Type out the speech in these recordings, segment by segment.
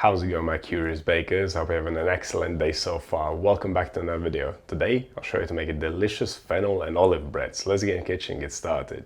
How's it going, my curious bakers? Hope you're having an excellent day so far. Welcome back to another video. Today I'll show you to make a delicious fennel and olive bread. So let's get in the kitchen and get started.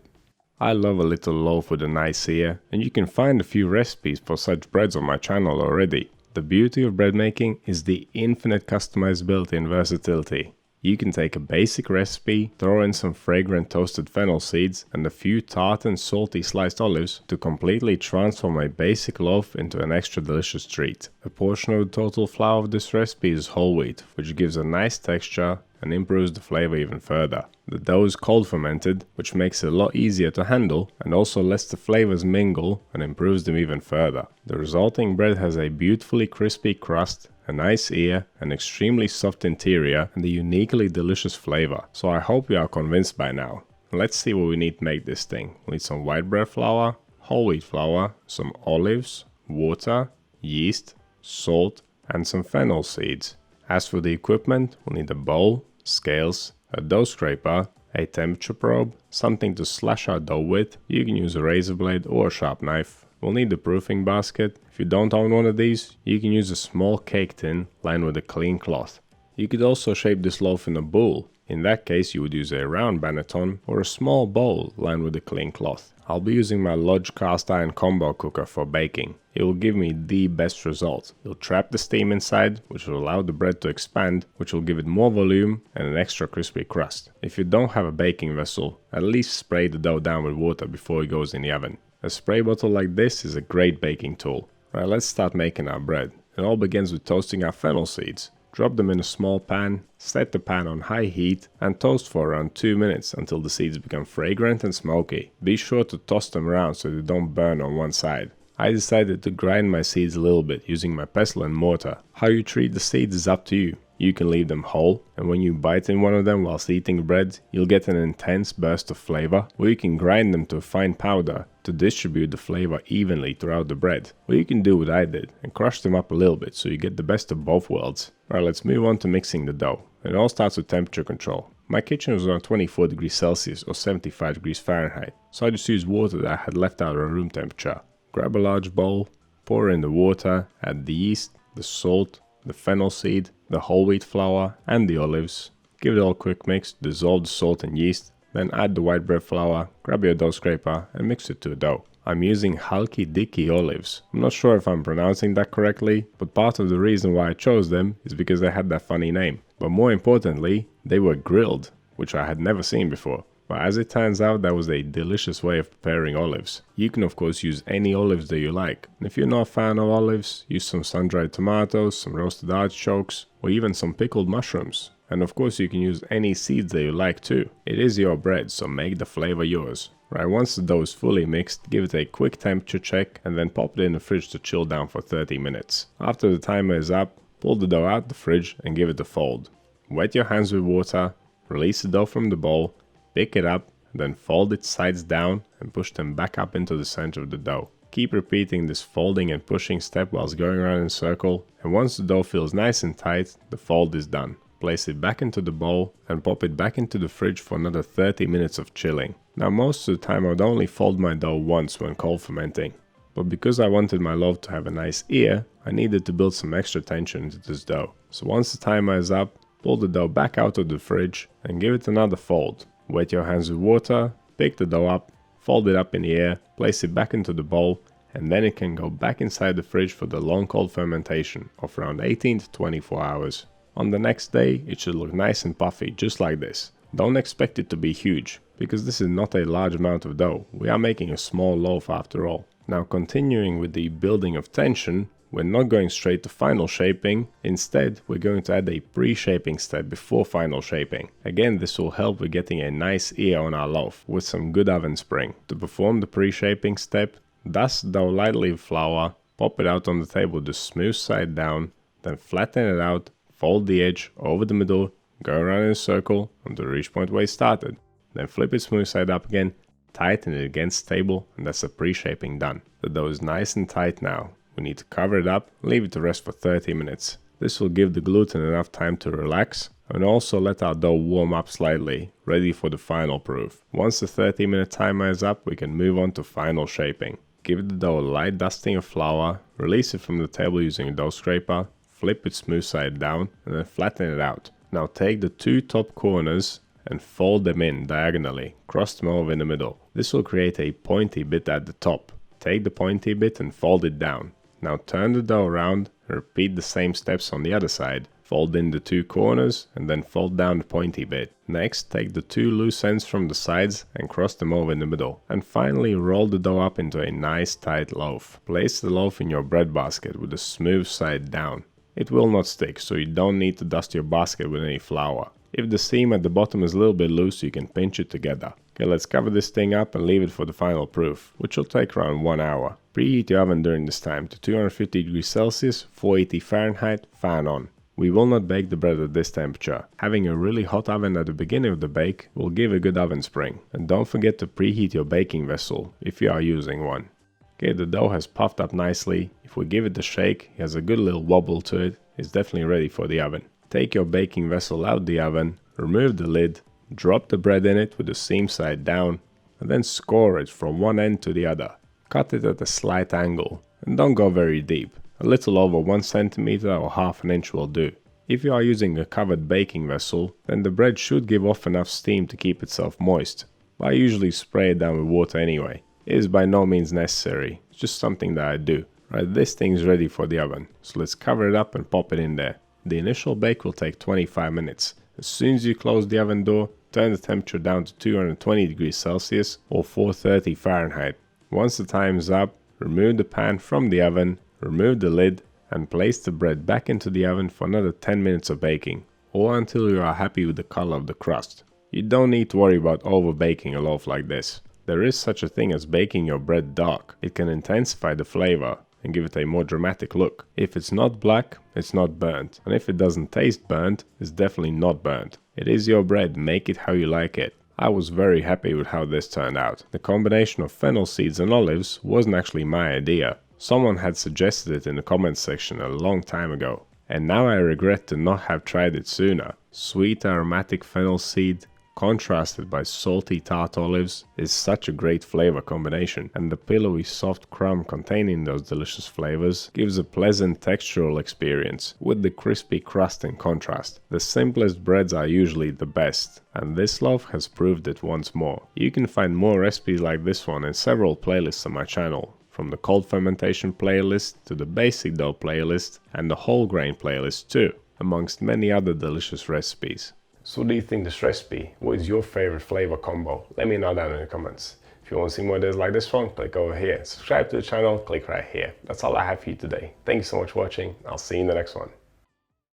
I love a little loaf with a nice ear, and you can find a few recipes for such breads on my channel already. The beauty of bread making is the infinite customizability and versatility. You can take a basic recipe, throw in some fragrant toasted fennel seeds and a few tart and salty sliced olives to completely transform a basic loaf into an extra delicious treat. A portion of the total flour of this recipe is whole wheat, which gives a nice texture and improves the flavor even further. The dough is cold fermented, which makes it a lot easier to handle and also lets the flavors mingle and improves them even further. The resulting bread has a beautifully crispy crust, a nice ear, an extremely soft interior, and a uniquely delicious flavor. So I hope you are convinced by now. Let's see what we need to make this thing. We need some white bread flour, whole wheat flour, some olives, water, yeast, salt, and some fennel seeds. As for the equipment, we'll need a bowl, scales, a dough scraper, a temperature probe, something to slash our dough with. You can use a razor blade or a sharp knife. We'll need the proofing basket. If you don't own one of these, you can use a small cake tin lined with a clean cloth. You could also shape this loaf in a bowl. In that case, you would use a round banneton or a small bowl lined with a clean cloth. I'll be using my Lodge cast iron combo cooker for baking. It will give me the best result. It'll trap the steam inside, which will allow the bread to expand, which will give it more volume and an extra crispy crust. If you don't have a baking vessel, at least spray the dough down with water before it goes in the oven. A spray bottle like this is a great baking tool. Right, let's start making our bread. It all begins with toasting our fennel seeds. Drop them in a small pan, set the pan on high heat and toast for around 2 minutes until the seeds become fragrant and smoky. Be sure to toss them around so they don't burn on one side. I decided to grind my seeds a little bit using my pestle and mortar. How you treat the seeds is up to you. You can leave them whole, and when you bite in one of them whilst eating bread, you'll get an intense burst of flavor, or you can grind them to a fine powder to distribute the flavor evenly throughout the bread. Or you can do what I did and crush them up a little bit so you get the best of both worlds. Alright, let's move on to mixing the dough. It all starts with temperature control. My kitchen was around 24 degrees Celsius or 75 degrees Fahrenheit, so I just used water that I had left out at room temperature. Grab a large bowl, pour in the water, add the yeast, the salt, the fennel seed, the whole wheat flour and the olives. Give it all a quick mix, dissolve the salt and yeast, then add the white bread flour, grab your dough scraper and mix it to a dough. I'm using Halki Diki olives. I'm not sure if I'm pronouncing that correctly, but part of the reason why I chose them is because they had that funny name. But more importantly, they were grilled, which I had never seen before. But as it turns out, that was a delicious way of preparing olives. You can of course use any olives that you like. And if you're not a fan of olives, use some sun-dried tomatoes, some roasted artichokes, or even some pickled mushrooms. And of course you can use any seeds that you like too. It is your bread, so make the flavor yours. Right, once the dough is fully mixed, give it a quick temperature check and then pop it in the fridge to chill down for 30 minutes. After the timer is up, pull the dough out the fridge and give it a fold. Wet your hands with water, release the dough from the bowl, pick it up, then fold its sides down and push them back up into the center of the dough. Keep repeating this folding and pushing step whilst going around in a circle, and once the dough feels nice and tight, the fold is done. Place it back into the bowl and pop it back into the fridge for another 30 minutes of chilling. Now most of the time I would only fold my dough once when cold fermenting, but because I wanted my loaf to have a nice ear, I needed to build some extra tension into this dough. So once the timer is up, pull the dough back out of the fridge and give it another fold. Wet your hands with water, pick the dough up, fold it up in the air, place it back into the bowl, and then it can go back inside the fridge for the long cold fermentation of around 18 to 24 hours. On the next day, it should look nice and puffy, just like this. Don't expect it to be huge, because this is not a large amount of dough. We are making a small loaf after all. Now continuing with the building of tension, we're not going straight to final shaping. Instead, we're going to add a pre-shaping step before final shaping. Again, this will help with getting a nice ear on our loaf with some good oven spring. To perform the pre-shaping step, dust the dough lightly with flour, pop it out on the table the smooth side down, then flatten it out, fold the edge over the middle, go around in a circle until you reach point where you started. Then flip it smooth side up again, tighten it against the table, and that's the pre-shaping done. The dough is nice and tight now. We need to cover it up and leave it to rest for 30 minutes. This will give the gluten enough time to relax and also let our dough warm up slightly, ready for the final proof. Once the 30-minute timer is up, we can move on to final shaping. Give the dough a light dusting of flour, release it from the table using a dough scraper, flip it smooth side down, and then flatten it out. Now take the 2 top corners and fold them in diagonally, cross them over in the middle. This will create a pointy bit at the top. Take the pointy bit and fold it down. Now turn the dough around and repeat the same steps on the other side. Fold in the 2 corners and then fold down the pointy bit. Next, take the 2 loose ends from the sides and cross them over in the middle. And finally, roll the dough up into a nice tight loaf. Place the loaf in your bread basket with the smooth side down. It will not stick, so you don't need to dust your basket with any flour. If the seam at the bottom is a little bit loose, you can pinch it together. Okay, let's cover this thing up and leave it for the final proof, which will take around 1 hour. Preheat your oven during this time to 250 degrees Celsius, 480 Fahrenheit, fan on. We will not bake the bread at this temperature. Having a really hot oven at the beginning of the bake will give a good oven spring. And don't forget to preheat your baking vessel if you are using one. Okay, the dough has puffed up nicely. If we give it a shake, it has a good little wobble to it. It's definitely ready for the oven. Take your baking vessel out the oven, remove the lid, drop the bread in it with the seam side down, and then score it from one end to the other. Cut it at a slight angle, and don't go very deep. A little over 1 centimeter or half an inch will do. If you are using a covered baking vessel, then the bread should give off enough steam to keep itself moist. But I usually spray it down with water anyway. It is by no means necessary, it's just something that I do. Right, this thing is ready for the oven, so let's cover it up and pop it in there. The initial bake will take 25 minutes. As soon as you close the oven door, turn the temperature down to 220 degrees Celsius or 430 Fahrenheit. Once the time is up, remove the pan from the oven, remove the lid, and place the bread back into the oven for another 10 minutes of baking, or until you are happy with the color of the crust. You don't need to worry about over baking a loaf like this. There is such a thing as baking your bread dark. It can intensify the flavor and give it a more dramatic look. If it's not black, it's not burnt. And if it doesn't taste burnt, it's definitely not burnt. It is your bread, make it how you like it. I was very happy with how this turned out. The combination of fennel seeds and olives wasn't actually my idea. Someone had suggested it in the comments section a long time ago. And now I regret to not have tried it sooner. Sweet aromatic fennel seed, contrasted by salty tart olives, is such a great flavor combination, and the pillowy soft crumb containing those delicious flavors gives a pleasant textural experience with the crispy crust in contrast. The simplest breads are usually the best, and this loaf has proved it once more. You can find more recipes like this one in several playlists on my channel, from the cold fermentation playlist to the basic dough playlist and the whole grain playlist too, amongst many other delicious recipes. So what do you think this recipe? What is your favorite flavor combo? Let me know down in the comments. If you want to see more videos like this one, click over here. Subscribe to the channel, click right here. That's all I have for you today. Thank you so much for watching. I'll see you in the next one.